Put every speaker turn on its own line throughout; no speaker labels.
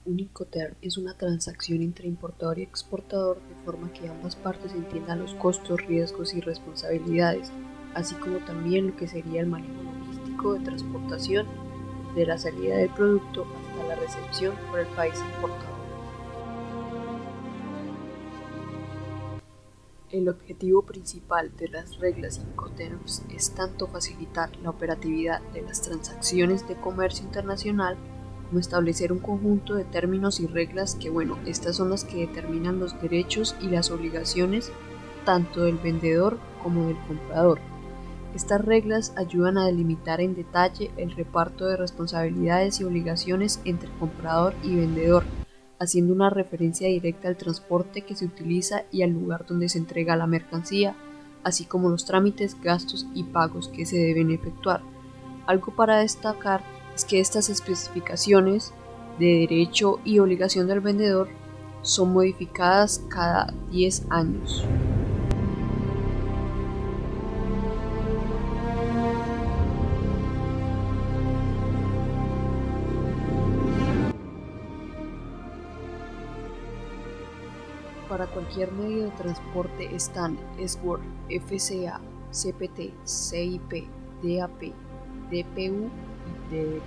Un Incoterm es una transacción entre importador y exportador de forma que ambas partes entiendan los costos, riesgos y responsabilidades, así como también lo que sería el manejo logístico de transportación desde la salida del producto hasta la recepción por el país importador. El objetivo principal de las reglas Incoterms es tanto facilitar la operatividad de las transacciones de comercio internacional como establecer un conjunto de términos y reglas que, estas son las que determinan los derechos y las obligaciones tanto del vendedor como del comprador. Estas reglas ayudan a delimitar en detalle el reparto de responsabilidades y obligaciones entre comprador y vendedor, haciendo una referencia directa al transporte que se utiliza y al lugar donde se entrega la mercancía, así como los trámites, gastos y pagos que se deben efectuar. Algo para destacar es que estas especificaciones de derecho y obligación del vendedor son modificadas cada 10 años. Para cualquier medio de transporte están SWORD, FCA, CPT, CIP, DAP, DPU y DDP.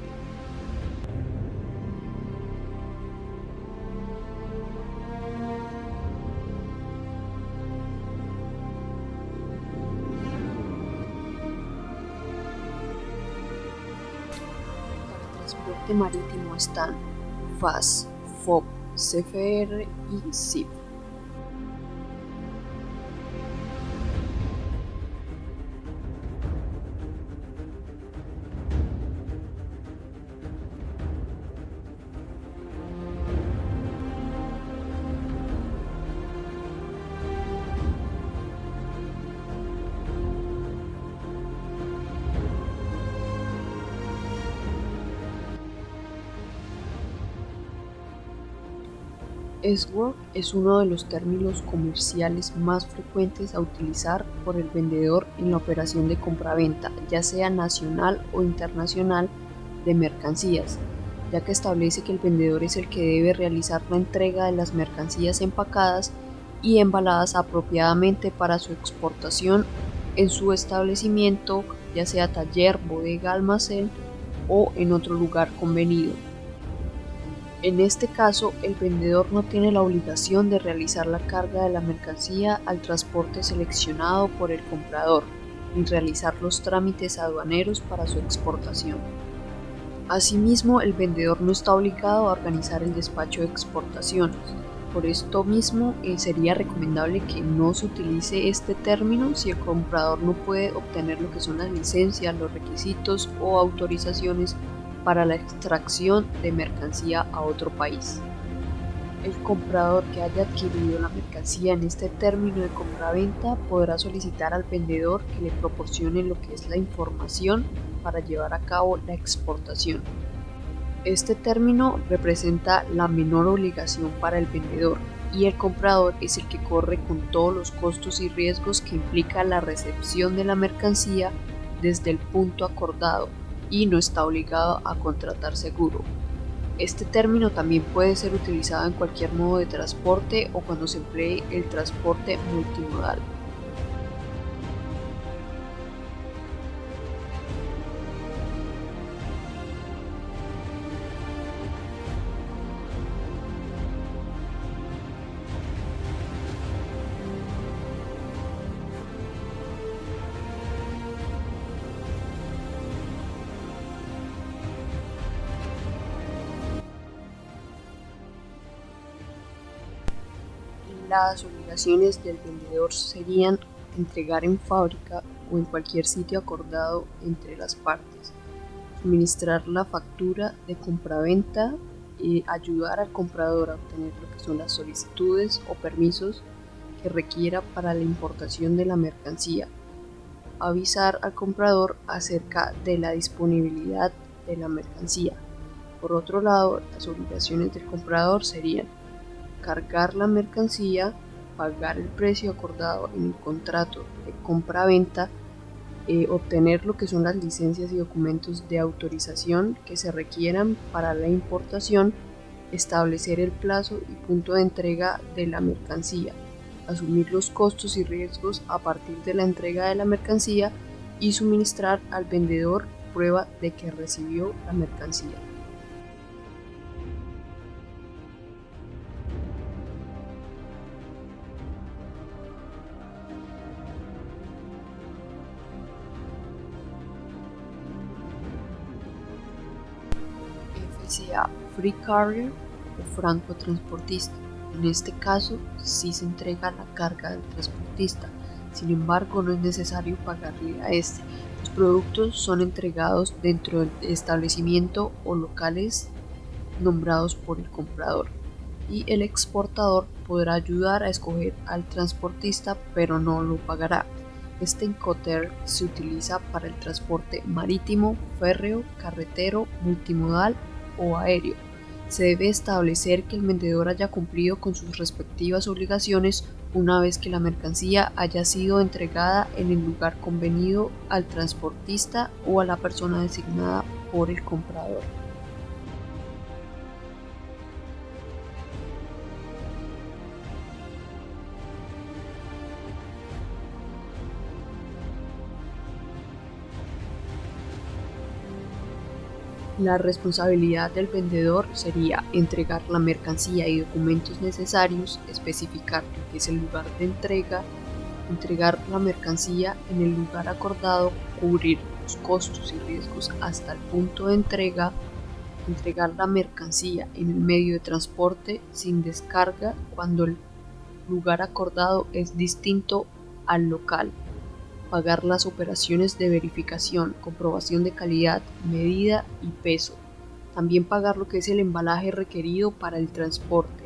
Para transporte marítimo están FAS, FOB, CFR y CIF. SWORD es uno de los términos comerciales más frecuentes a utilizar por el vendedor en la operación de compraventa, ya sea nacional o internacional, de mercancías, ya que establece que el vendedor es el que debe realizar la entrega de las mercancías empacadas y embaladas apropiadamente para su exportación en su establecimiento, ya sea taller, bodega, almacén o en otro lugar convenido. En este caso, el vendedor no tiene la obligación de realizar la carga de la mercancía al transporte seleccionado por el comprador, ni realizar los trámites aduaneros para su exportación. Asimismo, el vendedor no está obligado a organizar el despacho de exportaciones. Por esto mismo, sería recomendable que no se utilice este término si el comprador no puede obtener lo que son las licencias, los requisitos o autorizaciones para la extracción de mercancía a otro país. El comprador que haya adquirido la mercancía en este término de compraventa podrá solicitar al vendedor que le proporcione lo que es la información para llevar a cabo la exportación. Este término representa la menor obligación para el vendedor y el comprador es el que corre con todos los costos y riesgos que implica la recepción de la mercancía desde el punto acordado y no está obligado a contratar seguro. Este término también puede ser utilizado en cualquier modo de transporte o cuando se emplee el transporte multimodal. Las obligaciones del vendedor serían entregar en fábrica o en cualquier sitio acordado entre las partes, suministrar la factura de compraventa y ayudar al comprador a obtener lo que son las solicitudes o permisos que requiera para la importación de la mercancía, avisar al comprador acerca de la disponibilidad de la mercancía. Por otro lado, las obligaciones del comprador serían cargar la mercancía, pagar el precio acordado en el contrato de compra-venta, obtener lo que son las licencias y documentos de autorización que se requieran para la importación establecer el plazo y punto de entrega de la mercancía, asumir los costos y riesgos a partir de la entrega de la mercancía y suministrar al vendedor prueba de que recibió la mercancía. FCA, Free Carrier o francotransportista. En este caso, sí se entrega la carga del transportista, sin embargo no es necesario pagarle a este. Los productos son entregados dentro del establecimiento o locales nombrados por el comprador, y el exportador podrá ayudar a escoger al transportista, pero no lo pagará. Este Incoterm se utiliza para el transporte marítimo, férreo, carretero, multimodal o aéreo. Se debe establecer que el vendedor haya cumplido con sus respectivas obligaciones una vez que la mercancía haya sido entregada en el lugar convenido al transportista o a la persona designada por el comprador. La responsabilidad del vendedor sería entregar la mercancía y documentos necesarios, especificar lo que es el lugar de entrega, entregar la mercancía en el lugar acordado, cubrir los costos y riesgos hasta el punto de entrega, entregar la mercancía en el medio de transporte sin descarga cuando el lugar acordado es distinto al local, pagar las operaciones de verificación, comprobación de calidad, medida y peso. También pagar lo que es el embalaje requerido para el transporte.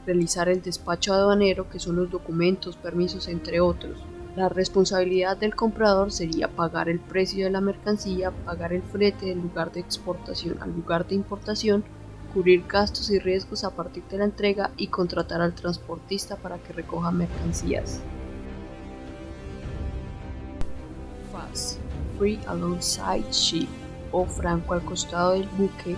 Realizar el despacho aduanero, que son los documentos, permisos, entre otros. La responsabilidad del comprador sería pagar el precio de la mercancía, pagar el flete del lugar de exportación al lugar de importación, cubrir gastos y riesgos a partir de la entrega y contratar al transportista para que recoja mercancías. FAS, Free Alongside Ship o franco al costado del buque,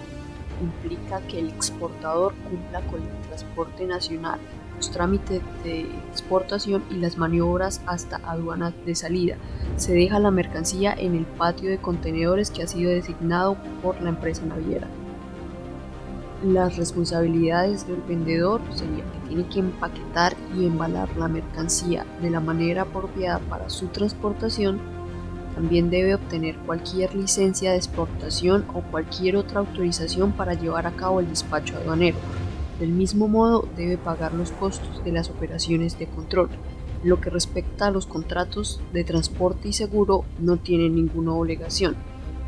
implica que el exportador cumpla con el transporte nacional, los trámites de exportación y las maniobras hasta aduanas de salida. Se deja la mercancía en el patio de contenedores que ha sido designado por la empresa naviera. Las responsabilidades del vendedor sería que tiene que empaquetar y embalar la mercancía de la manera apropiada para su transportación. También debe obtener cualquier licencia de exportación o cualquier otra autorización para llevar a cabo el despacho aduanero. Del mismo modo, debe pagar los costos de las operaciones de control. En lo que respecta a los contratos de transporte y seguro, no tiene ninguna obligación.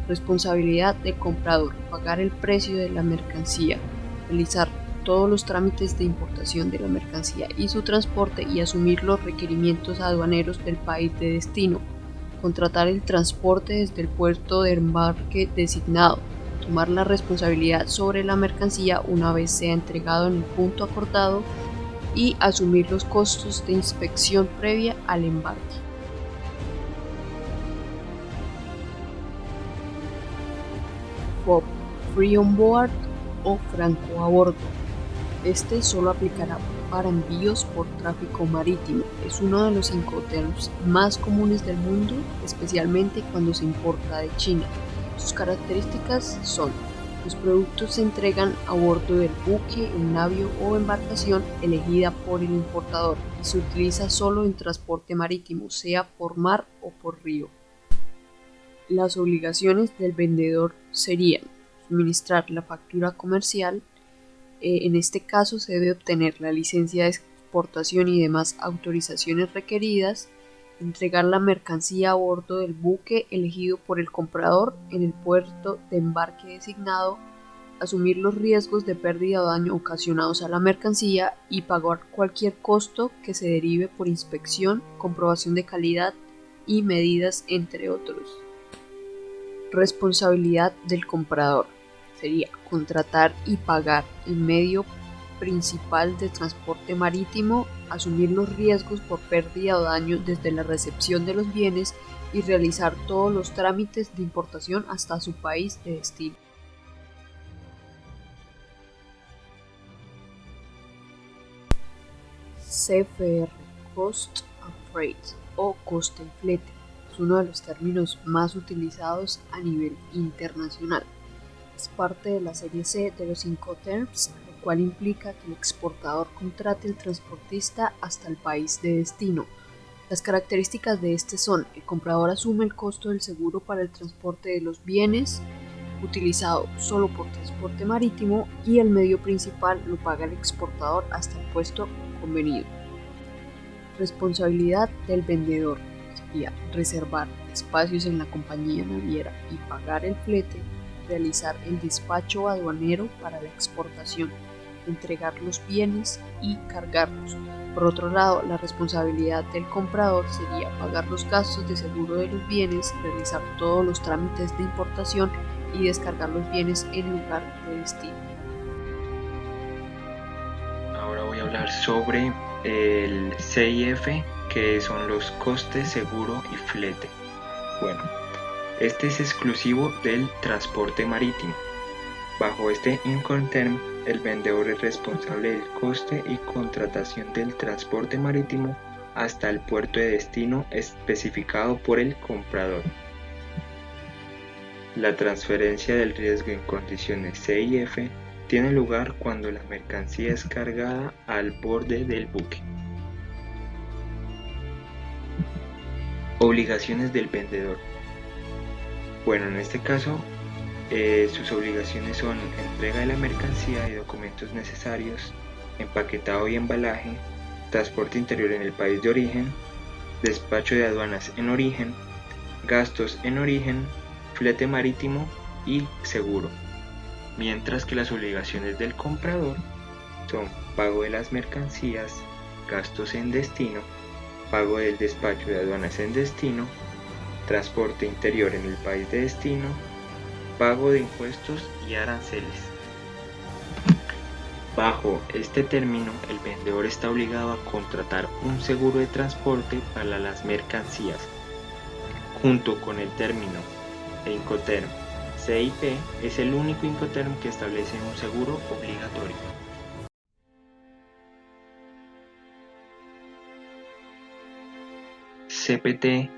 Responsabilidad del comprador: pagar el precio de la mercancía, realizar todos los trámites de importación de la mercancía y su transporte y asumir los requerimientos aduaneros del país de destino. Contratar el transporte desde el puerto de embarque designado, tomar la responsabilidad sobre la mercancía una vez sea entregado en el punto acordado y asumir los costos de inspección previa al embarque. FOB, Free on Board o franco a bordo. Este solo aplicará para envíos por tráfico marítimo. Es uno de los Incoterms más comunes del mundo, especialmente cuando se importa de China. Sus características son: los productos se entregan a bordo del buque, en navío o embarcación elegida por el importador y se utiliza solo en transporte marítimo, sea por mar o por río. Las obligaciones del vendedor serían suministrar la factura comercial. En este caso se debe obtener la licencia de exportación y demás autorizaciones requeridas, entregar la mercancía a bordo del buque elegido por el comprador en el puerto de embarque designado, asumir los riesgos de pérdida o daño ocasionados a la mercancía y pagar cualquier costo que se derive por inspección, comprobación de calidad y medidas, entre otros. Responsabilidad del comprador sería contratar y pagar el medio principal de transporte marítimo, asumir los riesgos por pérdida o daño desde la recepción de los bienes y realizar todos los trámites de importación hasta su país de destino. CFR, Cost of Freight o coste de flete. Es uno de los términos más utilizados a nivel internacional. Es parte de la serie C de los Incoterms, lo cual implica que el exportador contrate al transportista hasta el país de destino. Las características de este son: el comprador asume el costo del seguro para el transporte de los bienes, utilizado solo por transporte marítimo, y el medio principal lo paga el exportador hasta el puesto convenido. Responsabilidad del vendedor sería reservar espacios en la compañía naviera y pagar el flete, realizar el despacho aduanero para la exportación, entregar los bienes y cargarlos. Por otro lado, la responsabilidad del comprador sería pagar los gastos de seguro de los bienes, realizar todos los trámites de importación y descargar los bienes en el lugar de destino.
Ahora voy a hablar sobre el CIF, que son los costes, seguro y flete. Bueno, este es exclusivo del transporte marítimo. Bajo este Incoterm, el vendedor es responsable del coste y contratación del transporte marítimo hasta el puerto de destino especificado por el comprador. La transferencia del riesgo en condiciones CIF tiene lugar cuando la mercancía es cargada al borde del buque. Obligaciones del vendedor. Bueno, en este caso, sus obligaciones son entrega de la mercancía y documentos necesarios, empaquetado y embalaje, transporte interior en el país de origen, despacho de aduanas en origen, gastos en origen, flete marítimo y seguro. Mientras que las obligaciones del comprador son pago de las mercancías, gastos en destino, pago del despacho de aduanas en destino, transporte interior en el país de destino, pago de impuestos y aranceles. Bajo este término, el vendedor está obligado a contratar un seguro de transporte para las mercancías. Junto con el término Incoterm CIP, es el único Incoterm que establece un seguro obligatorio. CPT,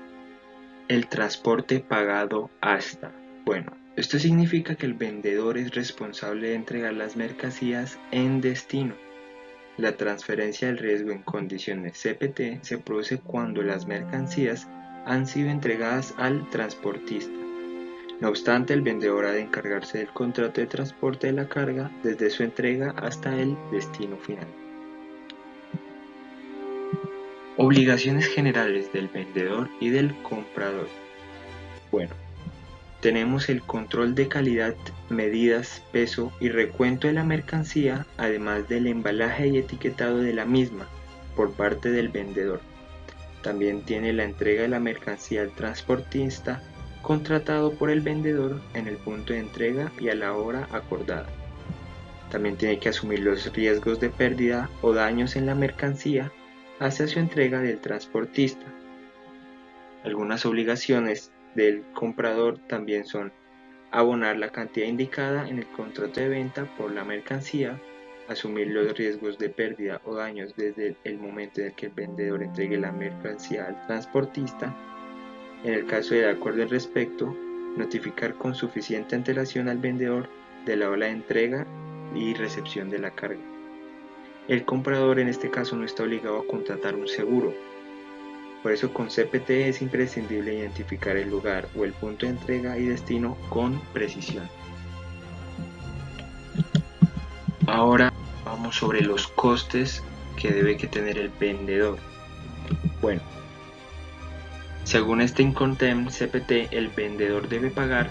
el transporte pagado hasta. Bueno, esto significa que el vendedor es responsable de entregar las mercancías en destino. La transferencia del riesgo en condiciones CPT se produce cuando las mercancías han sido entregadas al transportista. No obstante, el vendedor ha de encargarse del contrato de transporte de la carga desde su entrega hasta el destino final. Obligaciones generales del vendedor y del comprador. Bueno, tenemos el control de calidad, medidas, peso y recuento de la mercancía, además del embalaje y etiquetado de la misma por parte del vendedor. También tiene la entrega de la mercancía al transportista, contratado por el vendedor en el punto de entrega y a la hora acordada. También tiene que asumir los riesgos de pérdida o daños en la mercancía hacia su entrega del transportista. Algunas obligaciones del comprador también son abonar la cantidad indicada en el contrato de venta por la mercancía, asumir los riesgos de pérdida o daños desde el momento en el que el vendedor entregue la mercancía al transportista. En el caso de acuerdo al respecto, notificar con suficiente antelación al vendedor de la hora de entrega y recepción de la carga. El comprador en este caso no está obligado a contratar un seguro. Por eso con CPT es imprescindible identificar el lugar o el punto de entrega y destino con precisión. Ahora vamos sobre los costes que debe tener el vendedor. Bueno, según este Incoterm CPT, el vendedor debe pagar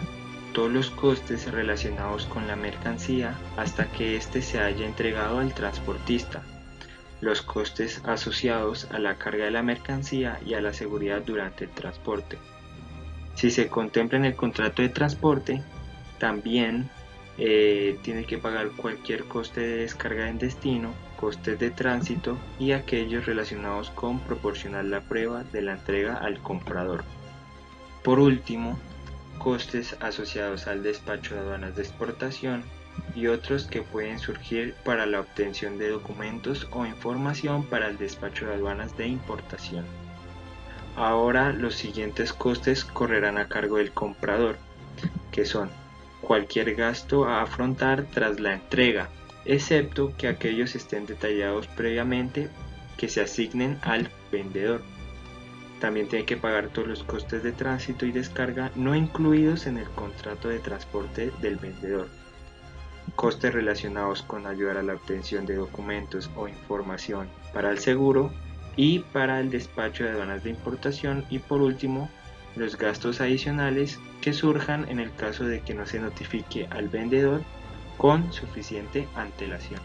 todos los costes relacionados con la mercancía hasta que éste se haya entregado al transportista, los costes asociados a la carga de la mercancía y a la seguridad durante el transporte. Si se contempla en el contrato de transporte, también tiene que pagar cualquier coste de descarga en destino, costes de tránsito y aquellos relacionados con proporcionar la prueba de la entrega al comprador. Por último, costes asociados al despacho de aduanas de exportación y otros que pueden surgir para la obtención de documentos o información para el despacho de aduanas de importación. Ahora los siguientes costes correrán a cargo del comprador, que son cualquier gasto a afrontar tras la entrega, excepto que aquellos estén detallados previamente que se asignen al vendedor. También tiene que pagar todos los costes de tránsito y descarga no incluidos en el contrato de transporte del vendedor, costes relacionados con ayudar a la obtención de documentos o información para el seguro y para el despacho de aduanas de importación, y por último los gastos adicionales que surjan en el caso de que no se notifique al vendedor con suficiente antelación.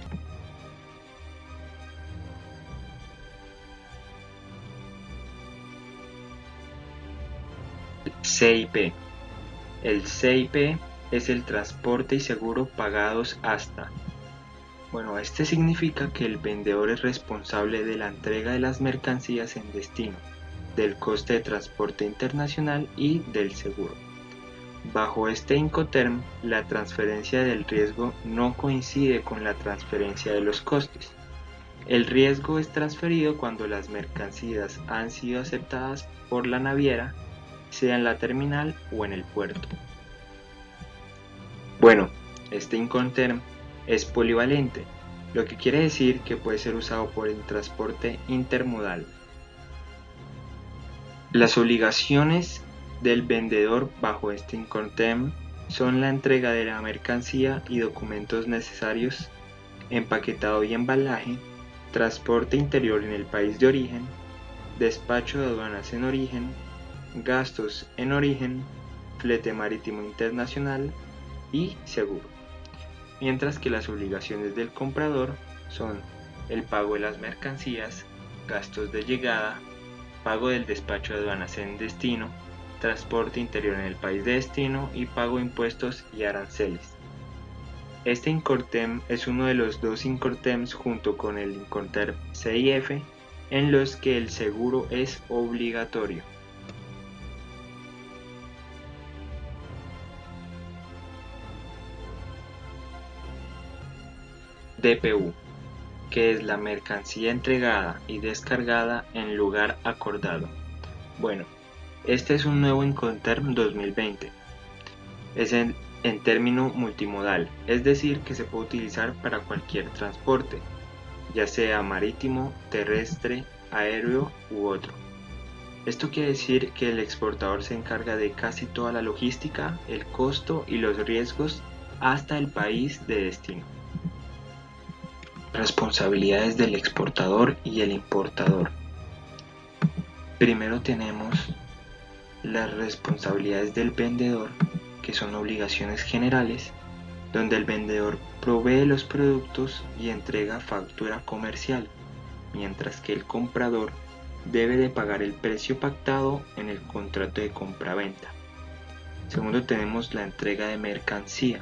CIP. El CIP es el transporte y seguro pagados hasta. Bueno, este significa que el vendedor es responsable de la entrega de las mercancías en destino, del coste de transporte internacional y del seguro. Bajo este Incoterm, la transferencia del riesgo no coincide con la transferencia de los costes. El riesgo es transferido cuando las mercancías han sido aceptadas por la naviera, sea en la terminal o en el puerto. Bueno, este Incoterm es polivalente, lo que quiere decir que puede ser usado por el transporte intermodal. Las obligaciones del vendedor bajo este Incoterm son la entrega de la mercancía y documentos necesarios, empaquetado y embalaje, transporte interior en el país de origen, despacho de aduanas en origen, gastos en origen, flete marítimo internacional y seguro. Mientras que las obligaciones del comprador son el pago de las mercancías, gastos de llegada, pago del despacho de aduanas en destino, transporte interior en el país de destino y pago de impuestos y aranceles. Este Incoterm es uno de los dos Incoterms junto con el Incoterm CIF en los que el seguro es obligatorio. DPU, que es la mercancía entregada y descargada en lugar acordado. Bueno, este es un nuevo Incoterm 2020. Es en término multimodal, es decir, que se puede utilizar para cualquier transporte, ya sea marítimo, terrestre, aéreo u otro. Esto quiere decir que el exportador se encarga de casi toda la logística, el costo y los riesgos hasta el país de destino. Responsabilidades del exportador y el importador. Primero tenemos las responsabilidades del vendedor, que son obligaciones generales, donde el vendedor provee los productos y entrega factura comercial, mientras que el comprador debe de pagar el precio pactado en el contrato de compra-venta. Segundo tenemos la entrega de mercancía,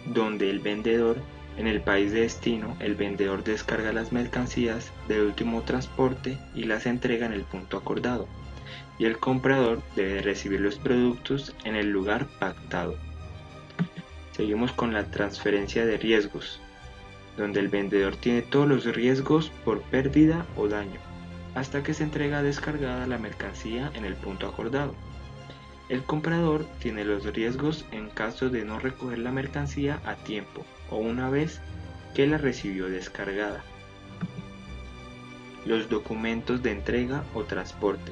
donde el vendedor, en el país de destino, el vendedor descarga las mercancías del último transporte y las entrega en el punto acordado, y el comprador debe recibir los productos en el lugar pactado. Seguimos con la transferencia de riesgos, donde el vendedor tiene todos los riesgos por pérdida o daño, hasta que se entrega descargada la mercancía en el punto acordado. El comprador tiene los riesgos en caso de no recoger la mercancía a tiempo o una vez que la recibió descargada. Los documentos de entrega o transporte.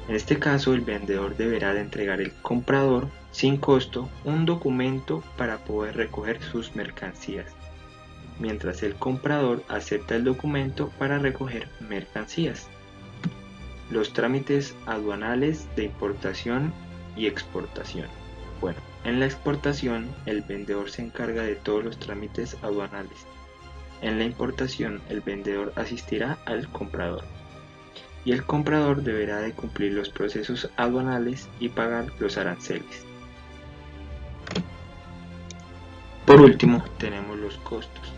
En este caso, el vendedor deberá de entregar al comprador sin costo un documento para poder recoger sus mercancías, mientras el comprador acepta el documento para recoger mercancías. Los trámites aduanales de importación y exportación. Bueno, en la exportación el vendedor se encarga de todos los trámites aduanales. En la importación el vendedor asistirá al comprador, y el comprador deberá de cumplir los procesos aduanales y pagar los aranceles. Por último, tenemos los costos,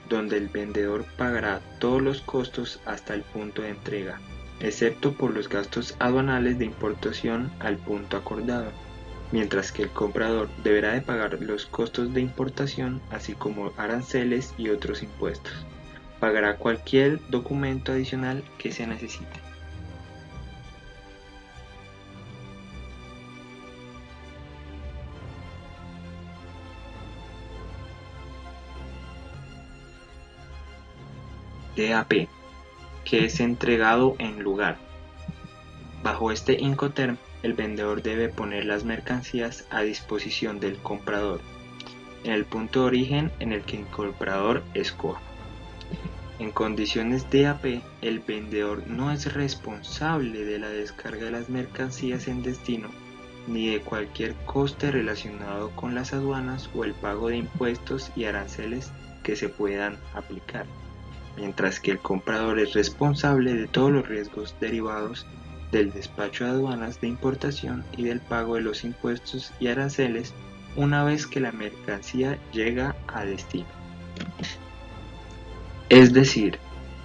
donde el vendedor pagará todos los costos hasta el punto de entrega, excepto por los gastos aduanales de importación al punto acordado, mientras que el comprador deberá de pagar los costos de importación, así como aranceles y otros impuestos. Pagará cualquier documento adicional que se necesite. DAP, que es entregado en lugar. Bajo este Incoterm, el vendedor debe poner las mercancías a disposición del comprador, en el punto de origen en el que el comprador escoja. En condiciones DAP, el vendedor no es responsable de la descarga de las mercancías en destino, ni de cualquier coste relacionado con las aduanas o el pago de impuestos y aranceles que se puedan aplicar, mientras que el comprador es responsable de todos los riesgos derivados del despacho de aduanas de importación y del pago de los impuestos y aranceles una vez que la mercancía llega a destino. Es decir,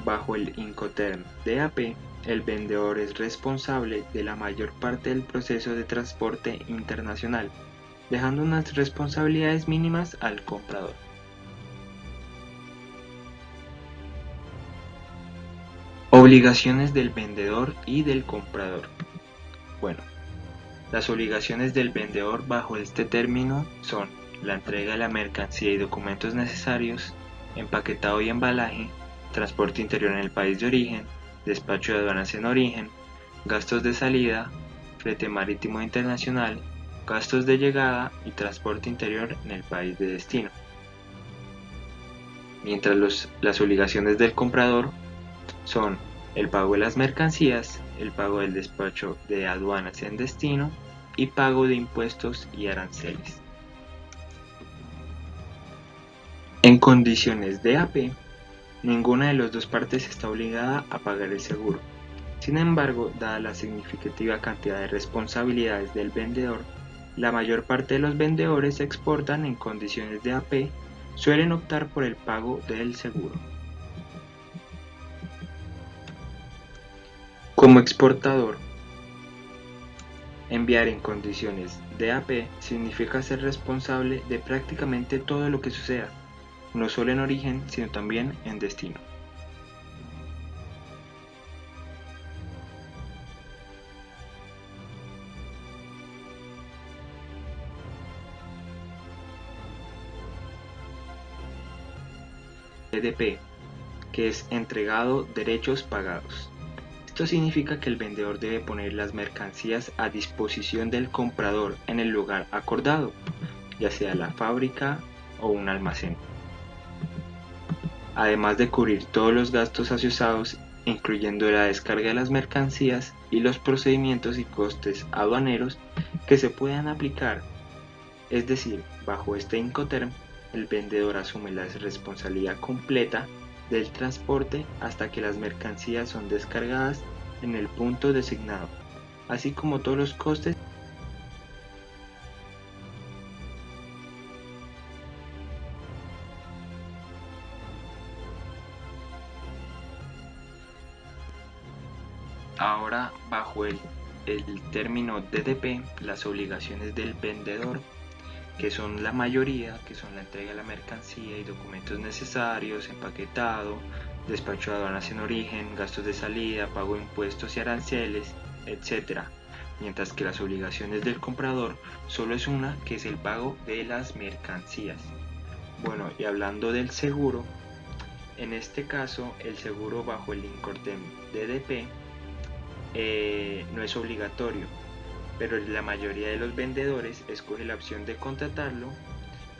bajo el Incoterm DAP, el vendedor es responsable de la mayor parte del proceso de transporte internacional, dejando unas responsabilidades mínimas al comprador. Obligaciones del vendedor y del comprador. Bueno, las obligaciones del vendedor bajo este término son la entrega de la mercancía y documentos necesarios, empaquetado y embalaje, transporte interior en el país de origen, despacho de aduanas en origen, gastos de salida, flete marítimo internacional, gastos de llegada y transporte interior en el país de destino. Mientras las obligaciones del comprador son el pago de las mercancías, el pago del despacho de aduanas en destino y pago de impuestos y aranceles. En condiciones de AP, ninguna de las dos partes está obligada a pagar el seguro. Sin embargo, dada la significativa cantidad de responsabilidades del vendedor, la mayor parte de los vendedores que exportan en condiciones de AP suelen optar por el pago del seguro. Como exportador, enviar en condiciones de AP significa ser responsable de prácticamente todo lo que suceda, no solo en origen, sino también en destino. EDP, que es entregado derechos pagados. Esto significa que el vendedor debe poner las mercancías a disposición del comprador en el lugar acordado, ya sea la fábrica o un almacén. Además de cubrir todos los gastos asociados, incluyendo la descarga de las mercancías y los procedimientos y costes aduaneros que se puedan aplicar. Es decir, bajo este Incoterm, el vendedor asume la responsabilidad completa del transporte hasta que las mercancías son descargadas en el punto designado, así como todos los costes. Ahora, bajo el término DDP, las obligaciones del vendedor, que son la mayoría, que son la entrega de la mercancía y documentos necesarios, empaquetado, despacho de aduanas en origen, gastos de salida, pago de impuestos y aranceles, etc. Mientras que las obligaciones del comprador solo es una, que es el pago de las mercancías. Bueno, y hablando del seguro, en este caso el seguro bajo el Incoterm DDP no es obligatorio, pero la mayoría de los vendedores escoge la opción de contratarlo.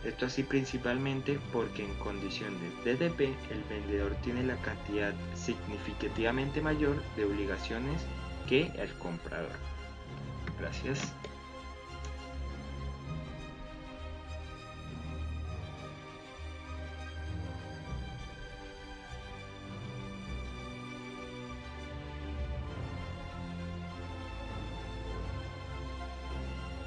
Esto así principalmente porque en condiciones de DDP el vendedor tiene la cantidad significativamente mayor de obligaciones que el comprador. Gracias.